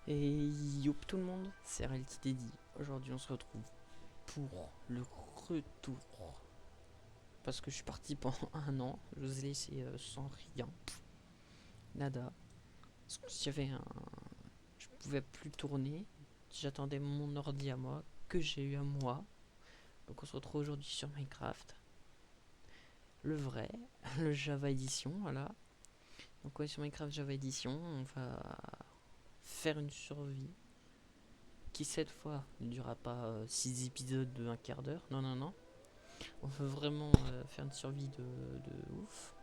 Et youp tout le monde, c'est Reality Daddy. Aujourd'hui on se retrouve pour le retour. Parce que je suis parti pendant un an, je vous ai laissé sans rien. Nada. Parce que j'avais un... Je pouvais plus tourner. J'attendais mon ordi à moi, que j'ai eu à moi. Donc on se retrouve aujourd'hui sur Minecraft. Le vrai, le Java Edition, voilà. Donc ouais, sur Minecraft Java Edition, on va faire une survie qui cette fois ne durera pas 6 épisodes de un quart d'heure. Non, non, non. On veut vraiment faire une survie de ouf.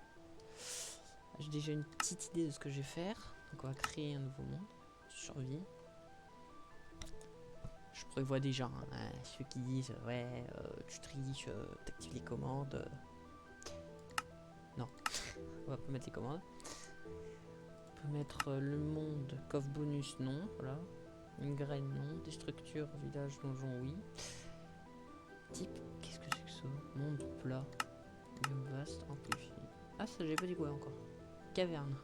J'ai déjà une petite idée de ce que je vais faire. Donc on va créer un nouveau monde. Survie. Je prévois déjà ceux qui disent ouais tu triches, t'actives les commandes. Non, on va pas mettre les commandes. On peut mettre le monde, coffre bonus, non, voilà. Une graine, non. Des structures, village, donjon, oui. Type, qu'est-ce que c'est que ça? Monde plat. Biome vaste, amplifié. Ah, ça j'ai pas dit quoi encore. Caverne.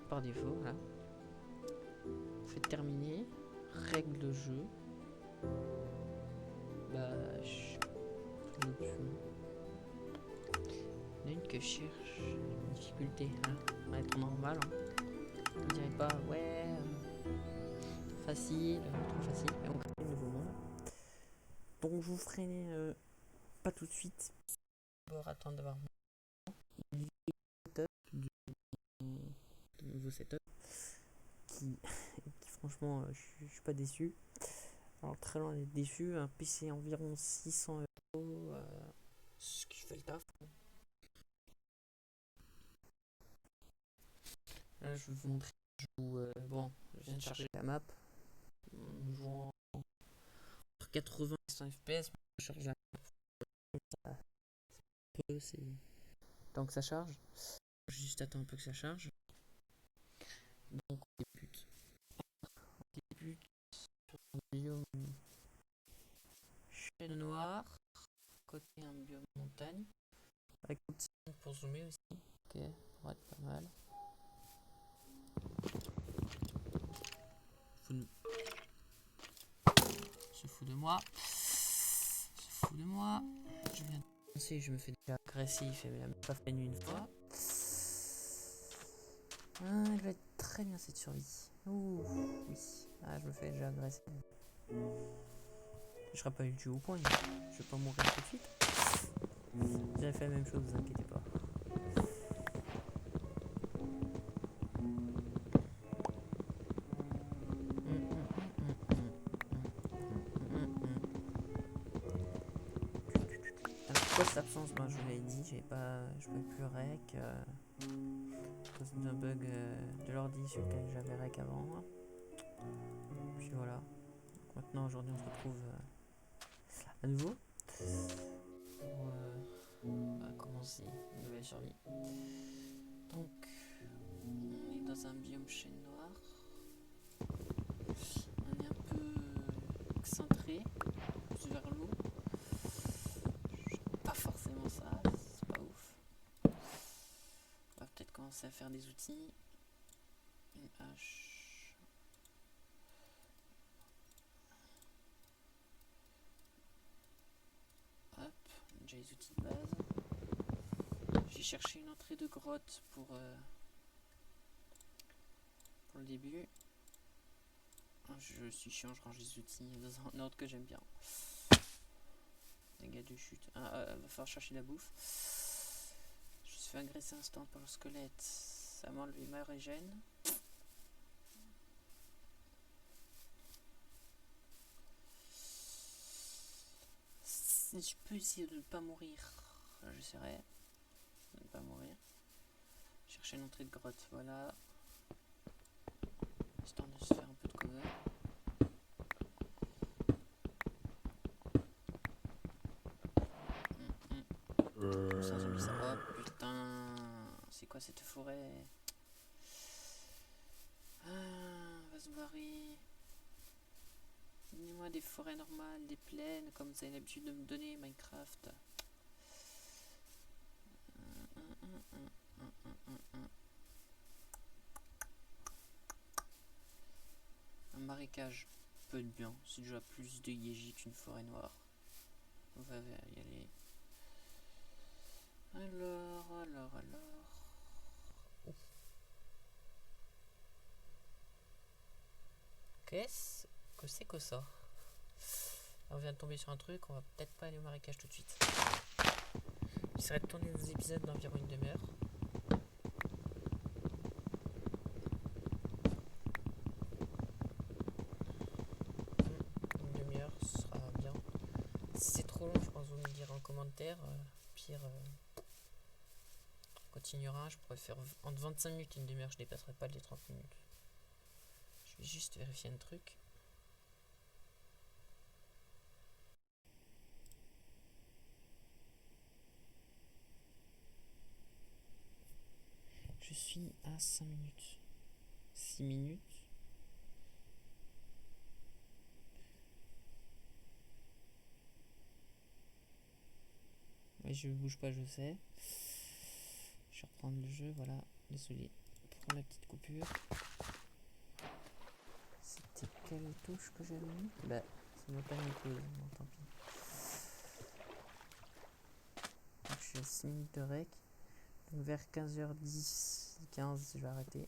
Par défaut, là. Faites terminer. Règles de jeu. Bah, je plus d'options. Il y en a une que je cherche. Une difficulté, hein. On va être normal. Hein. On dirait pas, ouais. Facile, trop facile. Et on crée un nouveau monde. Donc je vous ferai pas tout de suite. On va attendre d'avoir du setup, du nouveau setup. Qui franchement, je suis pas déçu. Alors très loin d'être déçu, un PC environ 600 euros, ce qui fait le taf. Là je vais vous montrer. Bon, je viens de charger la map. En jouant entre 80 et 100 FPS, je charge la map. Ça peu, c'est tant que ça charge. Juste attends un peu que ça charge. Donc on débute. On débute sur un biome chêne noir, côté un biome montagne. Avec un petit pour zoomer aussi. Ok, pour être pas mal. Se fout de moi. Se fout de moi. Je viens de penser, je me fais déjà agressif et elle m'a pas fait une fois. Ah, elle va être très bien cette survie. Ouh, oui. Ah, je me fais déjà agresser. Je serai pas eu le jeu au point. Je vais pas mourir tout de suite. J'avais fait la même chose, vous inquiétez pas. Alors pourquoi cette absence? Ben, je vous l'avais dit, je pouvais plus rec à cause d'un bug de l'ordi sur lequel j'avais rec avant. Puis voilà. Donc maintenant aujourd'hui on se retrouve à nouveau pour commencer une nouvelle survie. Donc on est dans un biome chêne noir. On est un peu excentré vers l'eau. Pas forcément ça, c'est pas ouf. On va peut-être commencer à faire des outils. Une hache. Hop, déjà les outils de base. J'ai cherché une entrée de grotte pour le début. Je suis chiant, je range les outils dans un ordre que j'aime bien. Dégâts de chute. Va falloir chercher la bouffe. Je me suis fait agresser un instant par le squelette. Ça m'a enlevé ma régène. Si je peux essayer de ne pas mourir, j'essaierai de ne pas mourir. Chercher une entrée de grotte, voilà. Histoire de se faire un peu de cover. C'est un zombie ça. Oh putain, c'est quoi cette forêt? On va se barrer. Donnez-moi des forêts normales, des plaines, comme vous avez l'habitude de me donner, Minecraft. marécage, peut être bien. C'est déjà plus dégagé qu'une forêt noire. On va y aller. Alors. Qu'est-ce que c'est que ça? On vient de tomber sur un truc, on va peut-être pas aller au marécage tout de suite. J'essaierai de tourner des épisodes d'environ une demi-heure. Une demi-heure, ce sera bien. Si c'est trop long, je pense que vous me le direz en commentaire. Pire, on continuera. Je pourrais faire entre 25 minutes et une demi-heure, je dépasserai pas les 30 minutes. Je vais juste vérifier un truc. Je suis à 5 minutes. 6 minutes. Ouais, je bouge pas, je sais. Je vais reprendre le jeu, voilà. Désolé pour la petite coupure. C'était quelle touche que j'avais mis? Bah, ça m'a pas mis pause, bon, tant pis. Donc, je suis à 6 minutes de rec. Donc vers 15h10, 15, je vais arrêter.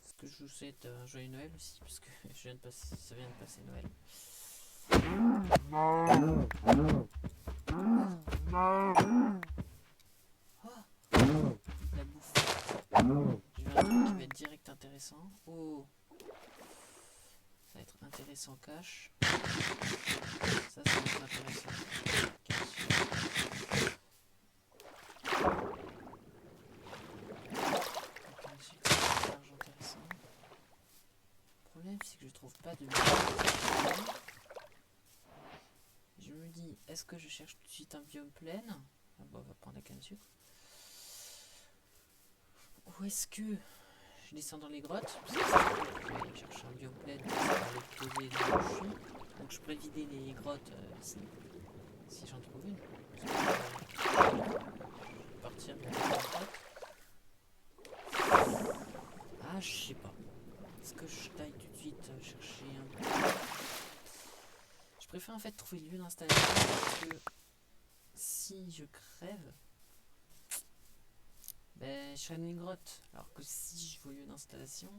Parce que je vous souhaite un joyeux Noël aussi, parce que ça vient de passer Noël. La bouffe. J'ai vu un truc qui va être direct intéressant. Oh, ça va être intéressant cash. Ça va être intéressant. Le problème, c'est que je trouve pas de. Je me dis, est-ce que je cherche tout de suite un biome plein? Ah bon, on va prendre la canne à sucre. Ou est-ce que je descends dans les grottes? Parce que je vais aller chercher un biome plein pour l'opposé de là où je suis. Donc je pourrais vider les grottes ici, si j'en trouve une. Je vais partir dans les grottes. Ah, je sais pas. Est-ce que je taille tout de suite chercher un... Je préfère en fait trouver le lieu d'installation parce que si je crève, ben je serai dans une grotte. Alors que si je vais au lieu d'installation,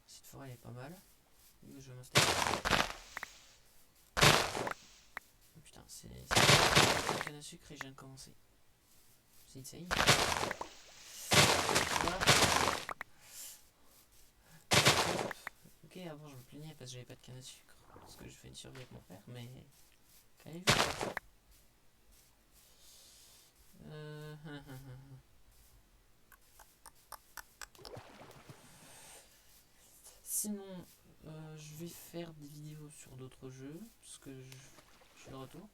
cette forêt elle est pas mal. Où je vais m'installer. Oh putain, c'est la canne à sucre et je viens de commencer. C'est insane. Là. Ok, avant je me plaignais parce que j'avais pas de canne à sucre. Parce que je fais une survie avec mon frère, mais quand même vite. Sinon, je vais faire des vidéos sur d'autres jeux, parce que je suis de retour.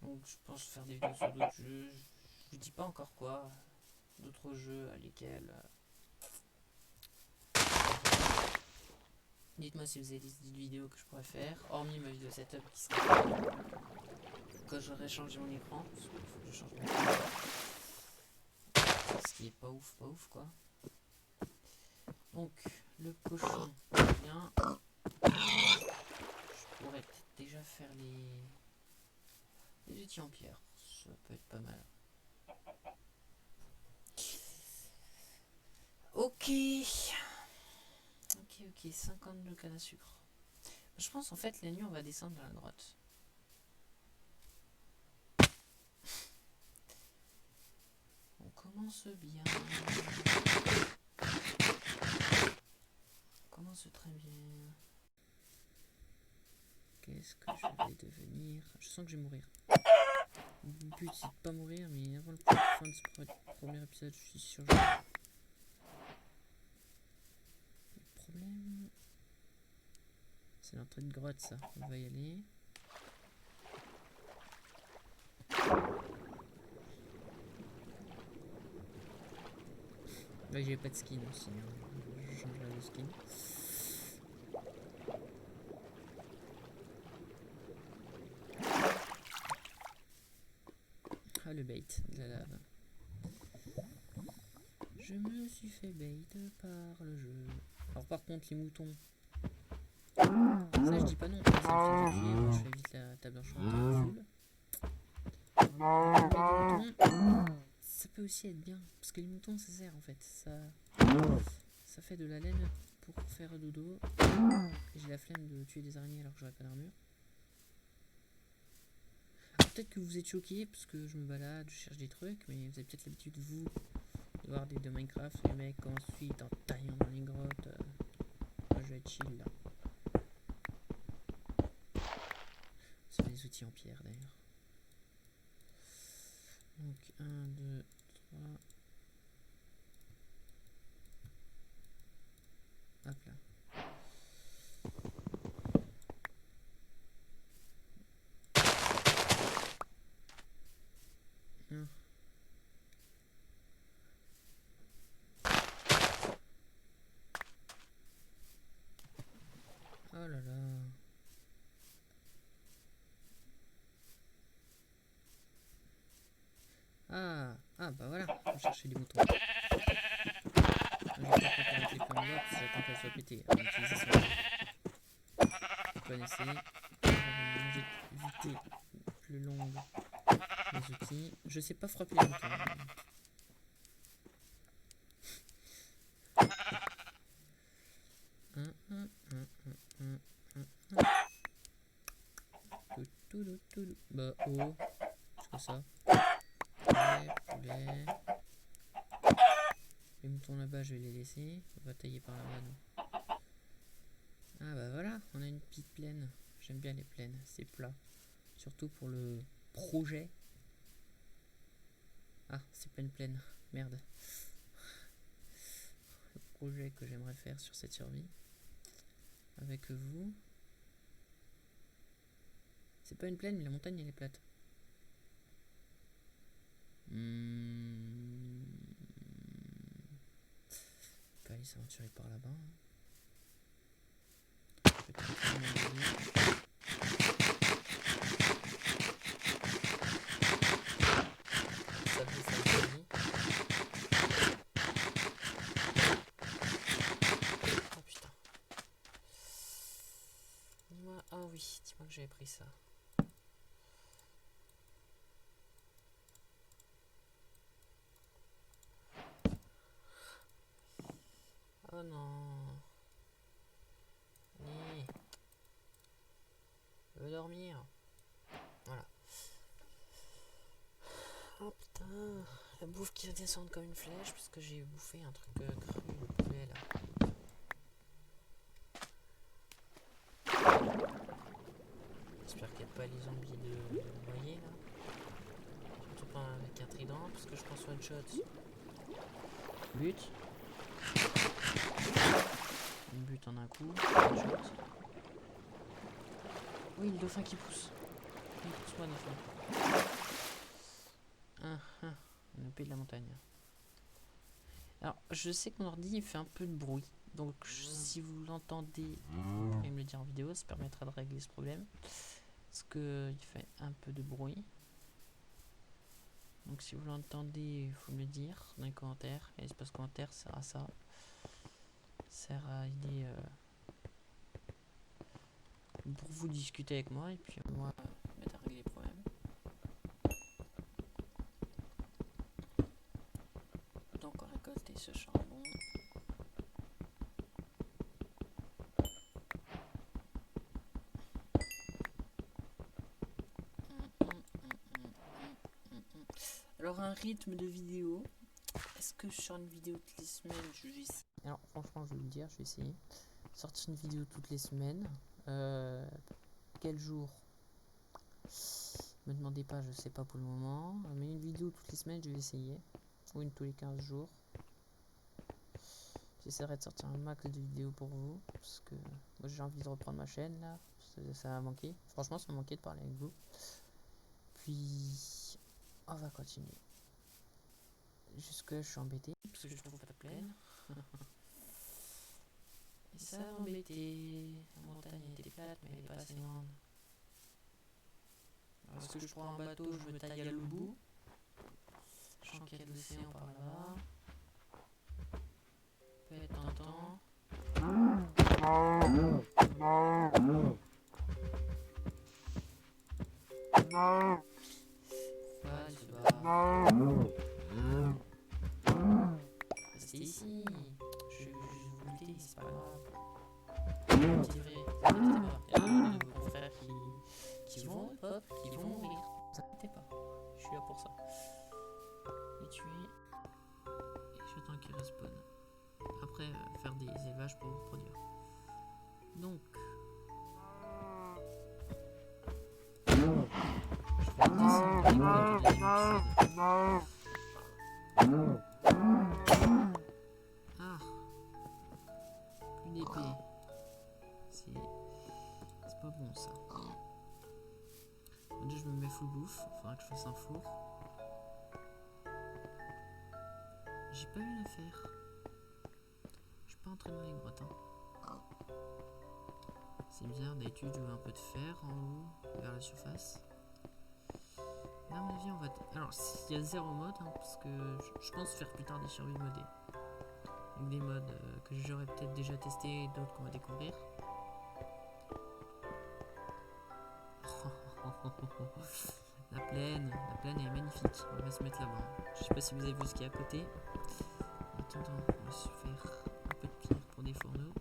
Donc je pense faire des vidéos sur d'autres jeux. Je vous dis pas encore quoi. D'autres jeux à lesquels... Dites-moi si vous avez des vidéos que je pourrais faire, hormis ma vidéo setup qui sera quand j'aurai changé mon écran, parce qu'il faut que je change mon écran. Ce qui est pas ouf quoi. Donc le cochon vient. Je pourrais peut-être déjà faire les outils en pierre. Ça peut être pas mal. Ok, 52 cannes à sucre. Je pense en fait la nuit on va descendre dans la grotte. On commence bien. On commence très bien. Qu'est-ce que je vais devenir? Je sens que je vais mourir. Le but c'est de pas mourir, mais avant la fin de ce premier épisode, je suis sûr que je... Le problème... c'est l'entrée de grotte ça, on va y aller. Là j'ai pas de skin aussi, hein. Je changerai de skin. Ah le bait de la lave. Je me suis fait bait par le jeu. Alors par contre les moutons, ça je dis pas non, ça me fait vite vivre, je fais vite la table enchantée full. Mais les moutons, ça peut aussi être bien, parce que les moutons ça sert en fait, ça fait de la laine pour faire dodo. Et j'ai la flemme de tuer des araignées alors que j'aurais pas d'armure. Peut-être que vous êtes choqués parce que je me balade, je cherche des trucs, mais vous avez peut-être l'habitude vous de voir des de Minecraft, les mecs ensuite en taillant dans les grottes. Moi je vais être chill là. C'est des outils en pierre d'ailleurs. Donc 1, 2, 3. Hop là. Ah. Oh là là. Ah bah voilà, on cherchait des moutons. J'ai pas préparé les plans de j'attends qu'elle soit pétée. On utilise son. Vous connaissez. Éviter plus longue les outils. Je sais pas frapper les moutons. Bah oh, c'est quoi ça? Poulet. Les moutons là-bas, je vais les laisser. On va tailler par là-bas, non. Ah bah voilà, on a une petite plaine. J'aime bien les plaines, c'est plat. Surtout pour le projet. Ah, c'est pas une plaine, merde. Le projet que j'aimerais faire sur cette survie. Avec vous. C'est pas une plaine, mais la montagne elle est plate. On peut aller s'aventurer par là-bas. Oh putain. Dis-moi, ah oui, dis-moi que j'avais pris ça. Oh non. Allez. Je veux dormir. Voilà. Oh putain. La bouffe qui va descendre comme une flèche parce que j'ai bouffé un truc cru de poulet là. J'espère qu'il n'y a pas les zombies de noyer là. Surtout pas avec un trident parce que je pense one shot. But. Une but en un coup. One shot. Oui, le dauphin qui pousse. Il pousse-moi, dauphin. On est de la montagne. Alors, je sais que mon ordi fait un peu de bruit. Donc, si vous l'entendez, vous pourrez me le dire en vidéo. Ça permettra de régler ce problème. Parce qu'il fait un peu de bruit. Donc, si vous l'entendez, il faut me le dire dans les commentaires. Et l'espace commentaire sert à ça. Sert à aider pour vous discuter avec moi. Et puis, moi, m'aider à régler les problèmes. Donc, on récolte ce charbon. Alors un rythme de vidéo, est-ce que je sors une vidéo toutes les semaines? Je vais essayer. Alors franchement je vais le dire, je vais essayer. Sortir une vidéo toutes les semaines. Quel jour? Me demandez pas, je sais pas pour le moment. Mais une vidéo toutes les semaines je vais essayer. Ou une tous les 15 jours. J'essaierai de sortir un max de vidéos pour vous. Parce que moi j'ai envie de reprendre ma chaîne là. Ça m'a manqué. Franchement ça m'a manqué de parler avec vous. Puis on va continuer. Jusque là je suis embêté parce que je trouve pas de plaine. Et ça m'a embêté. La montagne était plate mais elle est pas assez grande. Est-ce que je prends un bateau, je me taille à l'autre bout, sachant qu'il y a de l'océan par là-bas. Pourquoi tu dois rester ici? Je vous le dis, c'est pas grave. C'est vrai, ne vous inquiétez pas. Il y a de vos confrères qui vont au pop, qui vont mourir. Ne vous inquiétez pas, je suis là pour ça. Les tuer et j'attends qu'ils respawnent. Après, faire des élevages pour vous produire. Donc, je vais descendre les codes du deuxième épisode. Ah, plus d'épée. C'est pas bon ça. Déjà, je me mets full bouffe. Il faudra que je fasse un four. J'ai pas eu l'affaire. Je suis pas entré dans les grottes. Hein. C'est bizarre, d'habitude je veux un peu de fer en haut, vers la surface. Là, à mon avis, on va. Alors, il y a 0 mode, hein, parce que je pense faire plus tard des survies modés. Avec des modes que j'aurais peut-être déjà testé et d'autres qu'on va découvrir. La plaine est magnifique. On va se mettre là-bas. Je sais pas si vous avez vu ce qu'il y a à côté. En attendant, on va se faire un peu de pierre pour des fourneaux.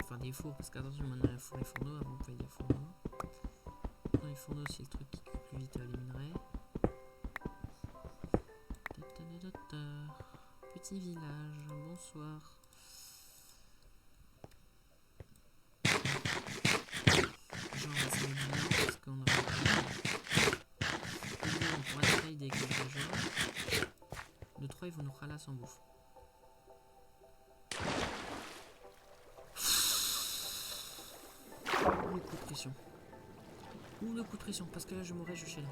Enfin des fours, parce qu'attention, maintenant il y a four et fourneaux, avant on pouvait dire fourneaux. Dans les fourneaux, c'est le truc qui cuit plus vite les minerais. Petit village, bonsoir. Genre, on va se mettre bien, parce qu'on aura on pourra trade avec les villageois. Le 3 ils vont nous ralasser en bouffe. Ouh, le coup de pression. Ouh, le coup de pression, parce que là je mourrais, je suis là.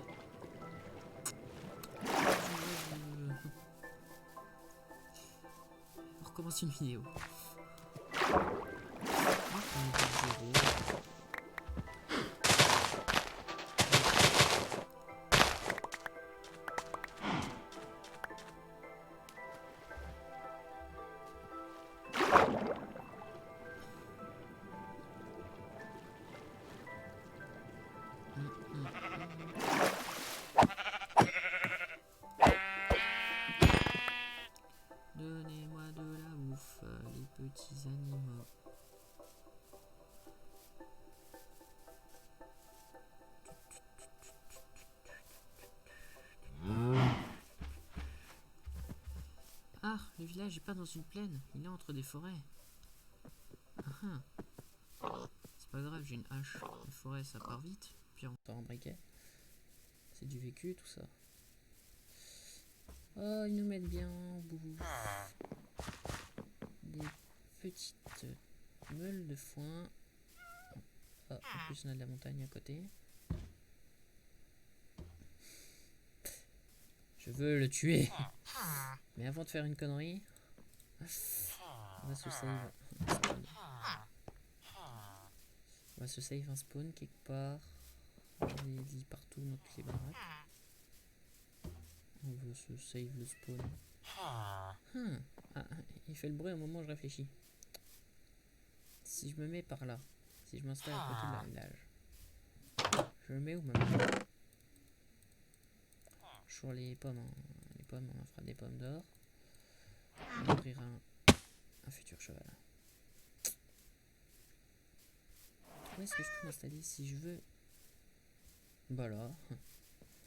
On recommence une vidéo. Donnez-moi de la bouffe, les petits animaux. Ah, le village est pas dans une plaine, il est entre des forêts. C'est pas grave, j'ai une hache. Les forêts ça part vite, puis on part en briquet. C'est du vécu tout ça. Oh, ils nous mettent bien en bouffe. Des petites meules de foin. Oh, en plus on a de la montagne à côté. Je veux le tuer. Mais avant de faire une connerie, on va se save un spawn. On va se save un spawn quelque part. J'en ai dit partout dans toutes les baraques. On veut se save le spawn. Ah, il fait le bruit au moment où je réfléchis. Si je me mets par là, si je m'installe à côté de la village, je le mets où maintenant? Sur les pommes, hein. Les pommes, on en fera des pommes d'or. On va ouvrir un futur cheval. Où est-ce que je peux m'installer si je veux? Bah là.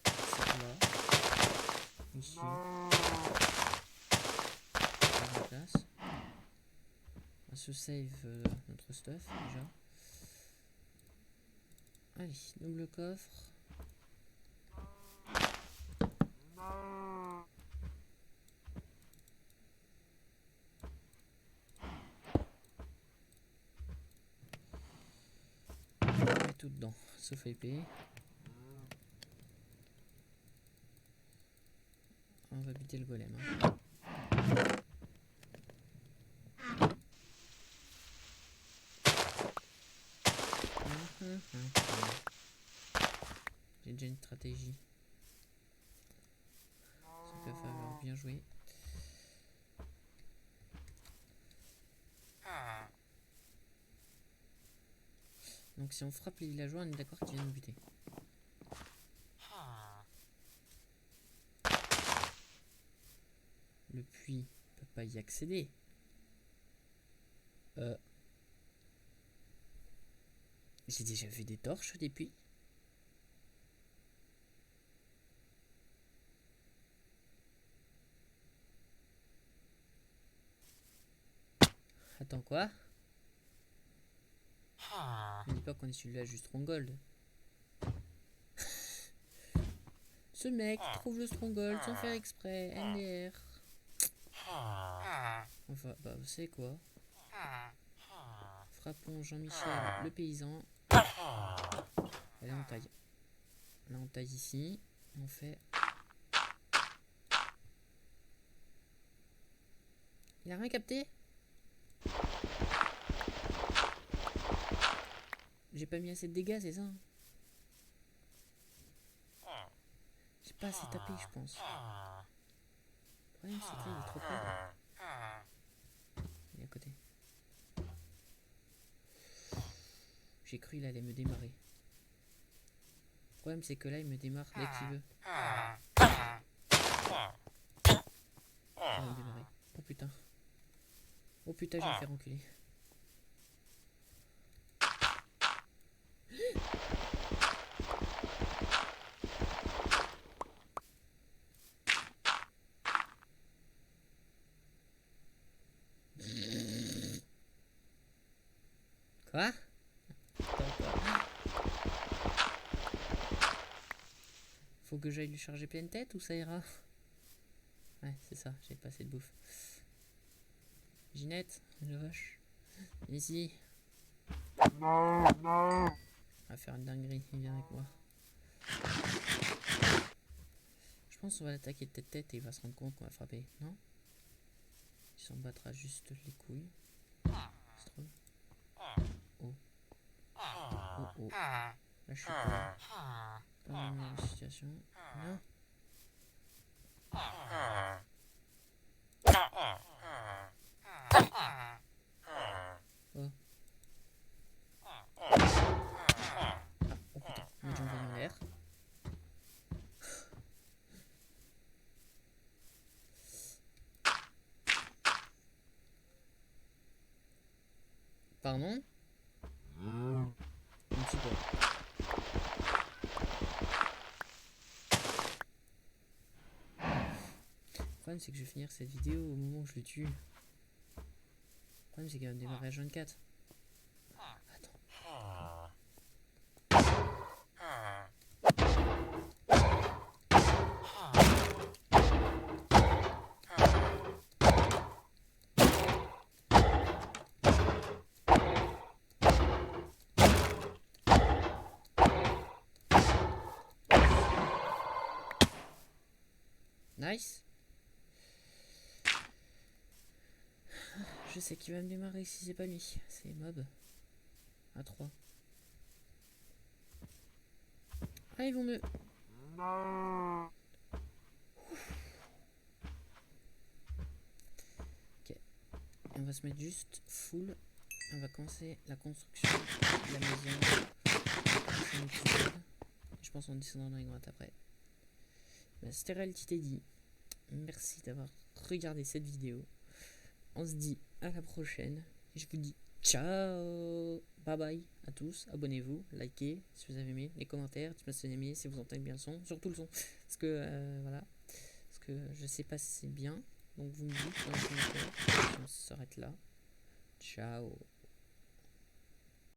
C'est là. Ici. On place. On va se save notre stuff déjà. Allez, double coffre. On met tout dedans, sauf épée. On va buter le golem. Hein. J'ai déjà une stratégie. Ça va falloir bien jouer. Donc Donc si on frappe les villageois, on est d'accord qu'ils viennent nous buter. Le puits peut pas y accéder. J'ai déjà vu des torches des puits. Attends quoi? Ne dis pas qu'on est celui-là juste Stronghold. Ce mec trouve le Stronghold sans faire exprès. NDR. Enfin, bah vous savez quoi? Frappons Jean-Michel, le paysan. Allez, on taille. Là, on taille ici. On fait... Il a rien capté? J'ai pas mis assez de dégâts, c'est ça? J'ai pas assez tapé, je pense. Le problème, c'est que là, il est trop près. Il est à côté. J'ai cru qu'il allait me démarrer. Le problème, c'est que là, il me démarre dès qu'il veut. Il va me démarrer. Oh putain. Oh putain, je vais me faire enculer. Quoi? Faut que j'aille lui charger pleine tête ou ça ira? Ouais, c'est ça, j'ai pas assez de bouffe. Ginette, la vache. Ici. On va faire une dinguerie, il vient avec moi. Je pense qu'on va l'attaquer de tête et il va se rendre compte qu'on va frapper, non? Il s'en battra juste les couilles. C'est trop. Oh. Oh oh. Là je suis pas dans la situation. Non. Oh. Oh putain, mes jambes en l'air. Pardon? Un petit peu. Le problème c'est que je vais finir cette vidéo au moment où je le tue. Le problème c'est qu'il va me démarrer à 24. Attends. Nice. Je sais qu'il va me démarrer si c'est pas lui. C'est mob. À 3. Ah, ils vont me... Ok. On va se mettre juste full. On va commencer la construction de la maison. Je pense qu'on descendra dans les grottes après. C'était Reality Teddy. Merci d'avoir regardé cette vidéo. On se dit à la prochaine. Et je vous dis ciao. Bye bye à tous. Abonnez-vous, likez si vous avez aimé, les commentaires, dites-moi si vous avez aimé, si vous entendez bien le son, surtout le son. Parce que voilà. Parce que je sais pas si c'est bien. Donc vous me dites dans les commentaires. On s'arrête là. Ciao.